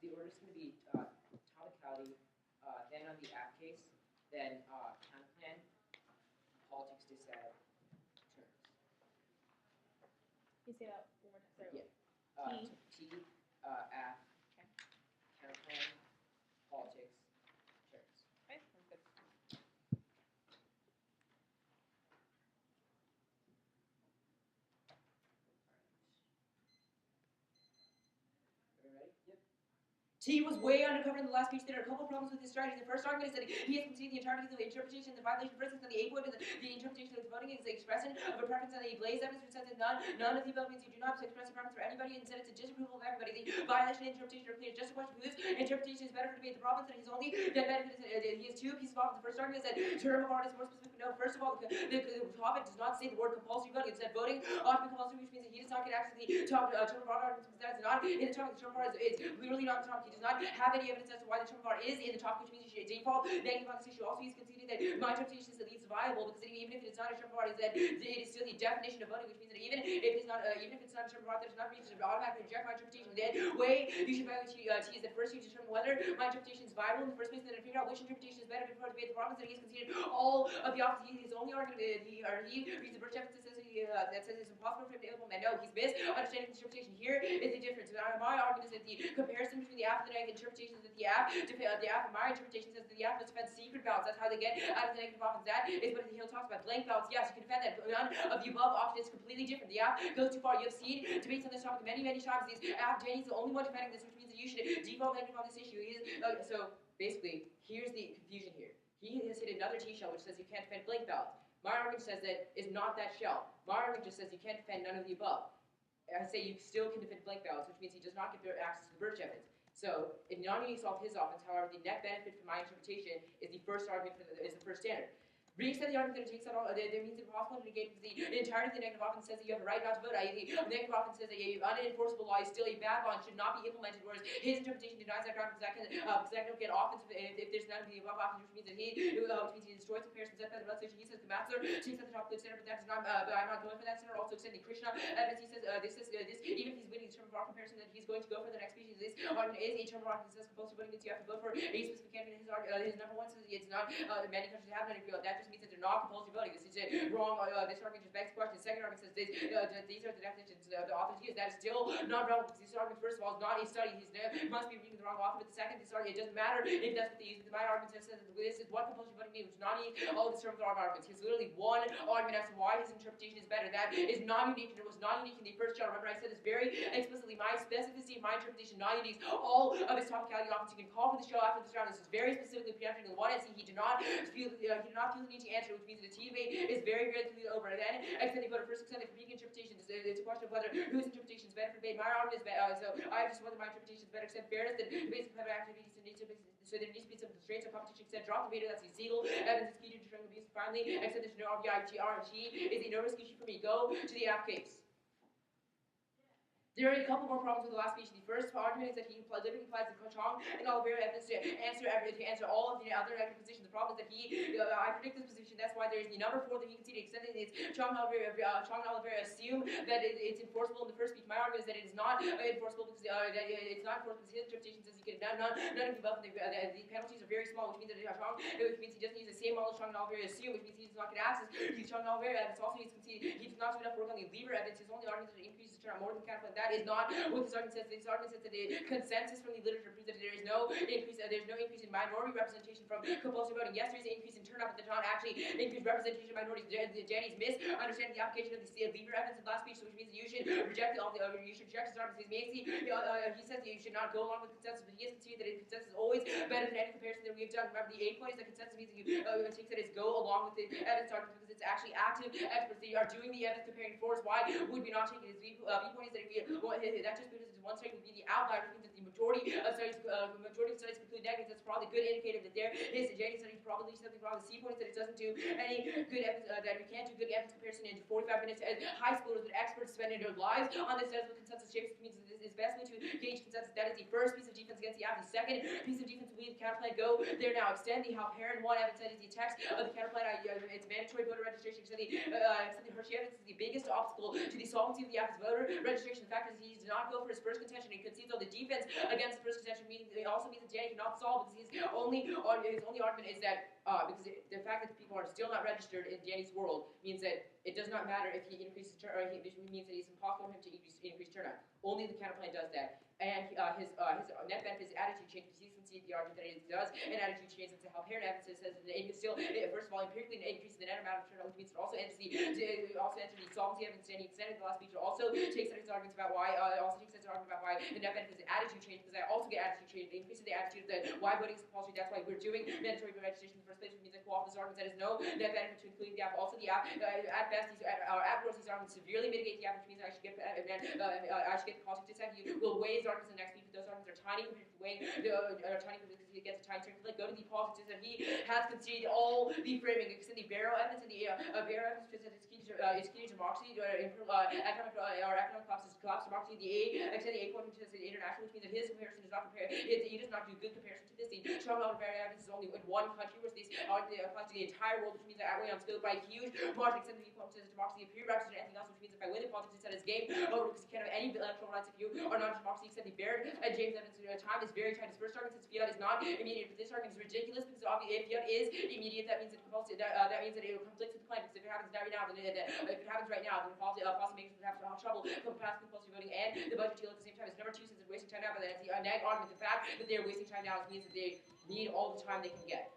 the order is going to be topicality, then on the app case, then counter plan, politics, dissad, terms. Can you say that one more time? Sorry. Yeah. T, app, okay. counter plan, politics, terms. Okay, sounds good. T was way undercovered in the last speech. There are a couple of problems with his strategy. The first argument is that he has conceded the entirety of the interpretation and the violation. For instance, on the A point, the interpretation of the voting is the expression of a preference on the blaze evidence, which says that none of the above means you do not have to express a preference for anybody, instead it's a disapproval of everybody. The violation and interpretation are clear. Just a question of whose interpretation is better for debate. The problem is that he's only the benefit is that he has two pieces of office. The first argument is that term of art is more specific. No, first of all, the topic does not say the word compulsory voting. It said voting ought to be compulsory, which means that he does not get access to the term of art argument, because that is not in the topic. The term of art is literally not in the topic. He does not have any evidence as to why the term of art is in the topic, which means you should default negative on this issue. Also, he's conceded that my interpretation is at least viable, because even if it's not a term of art, it is still the definition of voting, which means that even if it's not a term of art, that does not mean to automatically reject my interpretation. The way you should evaluate T is that first you determine whether my interpretation is viable in the first place, and then figure out which interpretation is better before debate. The problem is that he's conceded all of the options. His only argument he reads the birch evidence that says it's impossible for him to implement. No, he's misunderstanding the interpretation. Here is the difference. My argument is that the comparison between the app and the negative interpretation is that the app and my interpretation says that the app must defend secret ballots. That's how they get out of the negative options. That is what Hill talks about. Blank ballots, yes, you can defend that. None of the above option is completely different. The app goes too far. You have seen debates on this topic many times. These app Jenny's the only one defending this, which means that you should default negative on this issue. So basically, here's the confusion here. He has hit another T shell which says you can't defend blank ballots. My argument says that is not that shell. My argument just says you can't defend none of the above. I say you still can defend blank ballots, which means he does not get access to the birch evidence. So, if non-unique solve his offense, however, the net benefit from my interpretation is the first argument is the first standard. Re-extend the argument that it takes out all, that means it's impossible to negate, because the entirety of the negative offense says that you have a right not to vote. The negative offense says that an unenforceable law is still a bad law and should not be implemented, whereas his interpretation denies that ground, because that don't get offense if there's none of the above options, which means that he destroys comparisons set by the legislation. He says the Matzler takes out the top good center, but that does not, I'm not going for that center. Also extend the Krishna evidence. He says this even if he's winning the term of art comparison, that he's going to go for the next species. This argument is a term of art that says compulsory voting means you have to vote for a specific candidate. His number one says it's not, many countries have none. That just means that they're not compulsory voting. This is wrong. This argument just begs the question. The second argument says these are the definitions the authors use. That is still not relevant, because this argument, first of all, is not a study. He must be reading the wrong author. But the second, this argument, it doesn't matter if that's what they use. My argument says that this is what compulsory voting means, which is not all the terms of our arguments. He has literally one argument as to why his interpretation is better. That is not unique, and it was not unique in the first chapter. Remember, I said this very explicitly. My specificity, my interpretation, not unique. All of his topicality offense, you can call for the show after this round. This is very specifically preempted in the one NC. He did not feel the need to answer, which means that the T debate is very clearly over. And then extend the voter first extended for peak interpretation. It's a question of whether whose interpretation is better for debate. My argument is better. So I just whether my interpretation is better. Extend fairness that debates of competitive activities so there needs to be some constraints on competition. Extend drop the beta. That's illegal. Evidence is key to deterring abuse. Finally, extend there's no RBI, GRG is a no risk issue for me. Go to the app case. There are a couple more problems with the last speech. The first argument is that he literally applies the Chong and Oliveira evidence to answer all of the other negative positions. The problem is that I predict this position. That's why there's the number 4 that he conceded. Extended it's Chong and Oliveira assume that it's enforceable in the first speech. My argument is that it is not enforceable because it's not enforceable because his interpretation says you can none of the above. The penalties are very small, which means that which means he doesn't use the same model Chong and Oliveira assume, which means he does not get access to Chong and Oliveira evidence. Also, he's conceded he does not do enough work on the lever evidence. His only argument is that it increases the turnout more than counterpoint. That is not what this argument says. This argument says that the consensus from the literature proves that there is no increase. There's no increase in minority representation from compulsory voting. Yes, there is an increase in turnout, but there's not actually increased representation of minorities. Jenny's misunderstanding the application of the lever evidence in last speech, which means that you should reject you should reject his arguments. He says that you should not go along with consensus, but he has conceded that consensus is always better than any comparison that we have done. Remember, the 8 point is that consensus means that you takes that is go along with the evidence argument, because it's actually active experts. They are doing the evidence comparing force. Why would we not take it? His B point is that if we that just because it's one study would be the outlier, which means that the majority of studies conclude negative. That's probably a good indicator that there is a Jenny study probably something wrong. The C point is that it doesn't do any good evidence, that we can't do good evidence comparison in 45 minutes as high schoolers, but experts spending their lives on this. That's what consensus shapes, which means that this is the best way to gauge consensus. That is the first piece of defense against the app. The second piece of defense will be the counterplan. Go there now. Extend the Halperin 1 evidence. That is the text of the counterplan. It's mandatory voter registration. Extend the Hershey evidence is the biggest obstacle to the solvency of the app's voter registration. The fact is he does not go for his first contention. He concedes all the defense against the first extension, meaning it also means that Danny cannot solve because his only argument is that because the fact that people are still not registered in Danny's world means that it does not matter if he increases turnout, which means that it's impossible for him to increase turnout. Only the counterplan does that. And his net benefit is attitude change, because you can see the argument that it does an attitude change to help Harry Evans says that it can still, first of all, empirically increase the net amount of turnout, which means it also enters the solvency evidence standing extended in the last speech. It also takes his arguments about why the net benefit is attitude change, because I also get attitude change. It increases the attitude that why voting is compulsory. That's why we're doing mandatory registration in the first place, which means that co-op arguments that is no net benefit to including the app. Also, the app at best, at worst, these arguments severely mitigate the app, which means I should get the cost of dissent. You will weigh his arguments in the next week, but those arguments are tiny compared to the weighing tiny because he gets a tiny turn. Like, go to the politics that he has conceded all the framing, except the Barrow evidence and the Barrow evidence presented its key to democracy, economic collapse democracy. The extend the A point to the international, which means that his comparison does not compare. He does not do good comparison to this. The strong Barrow evidence is only in one country, whereas these applies to the entire world, which means that outweigh on scope by a huge margin. Extend the A point to democracy, the prerequisite to anything else, which means if I win the politics, it's game over, because you can't have any electoral rights if you are not a democracy. Except the Baird and James Evans time is very tight. His first argument, since fiat is not immediate, but this argument is ridiculous because obviously if fiat is immediate, that means that that means that it conflicts with the plan. Because if it happens right now, then policy makers would have trouble passing compulsory voting and the budget deal at the same time. It's number two, since it's wasting time now, but that's the neg argument. The fact that they're wasting time now means that they need all the time they can get.